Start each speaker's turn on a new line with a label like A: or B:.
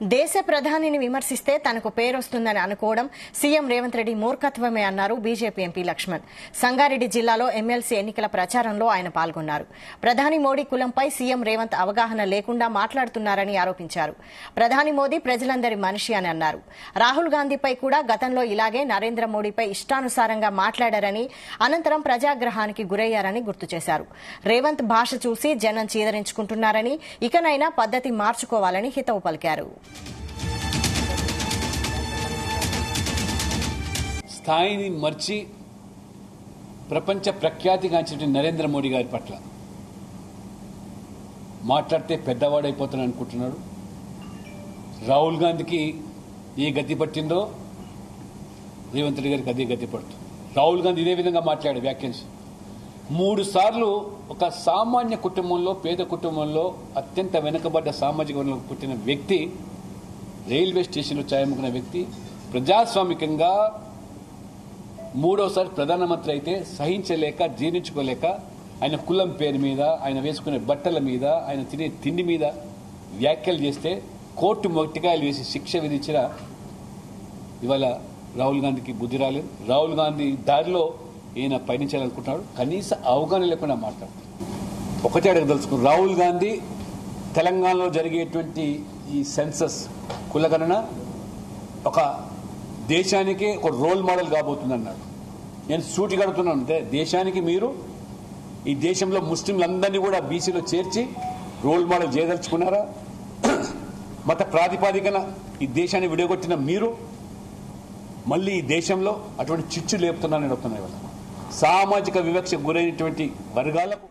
A: దేశ ప్రధానిని విమర్శిస్తే తనకు పేరొస్తుందని అనుకోవడం సీఎం రేవంత్ రెడ్డి మూర్ఖత్వమే అన్నారు బీజేపీ ఎంపీ లక్ష్మణ్. సంగారెడ్డి జిల్లాలో ఎమ్మెల్సీ ఎన్నికల ప్రచారంలో ఆయన పాల్గొన్నారు. ప్రధాని మోడీ కులంపై సీఎం రేవంత్ అవగాహన లేకుండా మాట్లాడుతున్నారని ఆరోపించారు. ప్రధాని మోదీ ప్రజలందరి మనిషి అని అన్నారు. రాహుల్ గాంధీపై కూడా గతంలో ఇలాగే నరేంద్ర మోడీపై ఇష్టానుసారంగా మాట్లాడారని, అనంతరం ప్రజాగ్రహానికి గురయ్యారని గుర్తు చేశారు. రేవంత్ భాష చూసి జనం చీదరించుకుంటున్నారని, ఇకనైనా పద్ధతి మార్చుకోవాలని హితవు పలికారు.
B: స్థాయిని మర్చి ప్రపంచ ప్రఖ్యాతిగాంచిన నరేంద్ర మోడీ గారి పట్ల మాట్లాడితే పెద్దవాడైపోతాను అనుకుంటున్నాడు. రాహుల్ గాంధీకి ఏ గతి పట్టిందో రేవంత్ రెడ్డి గారికి అదే గతి పడుతుంది. రాహుల్ గాంధీ ఇదే విధంగా మాట్లాడే వ్యాఖ్యానించి 3 సార్లు ఒక సామాన్య కుటుంబంలో, పేద కుటుంబంలో, అత్యంత వెనుకబడ్డ సామాజిక వర్గంలో పుట్టిన వ్యక్తి, రైల్వే స్టేషన్లో ఛాయముకున్న వ్యక్తి, ప్రజాస్వామికంగా 3వసారి ప్రధానమంత్రి అయితే సహించలేక, జీర్ణించుకోలేక ఆయన కులం పేరు మీద, ఆయన వేసుకునే బట్టల మీద, ఆయన తినే తిండి మీద వ్యాఖ్యలు చేస్తే కోర్టు మొట్టికాయలు వేసి శిక్ష విధించిన ఇవాళ రాహుల్ గాంధీకి బుద్ధి రాలేదు. రాహుల్ గాంధీ దారిలో ఈయన పయనించాలనుకుంటున్నాడు. కనీస అవగాహన లేకుండా మాట్లాడుతున్నాడు. ఒకటే అడగదలుచుకున్నాడు. రాహుల్ గాంధీ తెలంగాణలో జరిగేటువంటి ఈ సెన్సస్ కులగణన ఒక దేశానికి ఒక రోల్ మోడల్ కాబోతుందన్నాడు. నేను సూటిగా అడుగుతున్నాను, దేశానికి మీరు ఈ దేశంలో ముస్లింలందరినీ కూడా బీసీలో చేర్చి రోల్ మోడల్ చేయదలుచుకున్నారా? మత ప్రాతిపాదికన ఈ దేశాన్ని విడగొట్టిన మీరు మళ్ళీ ఈ దేశంలో అటువంటి చిచ్చు లేపుతున్నారని అడుగుతున్నాయి. సామాజిక వివక్ష గురైనటువంటి వర్గాలకు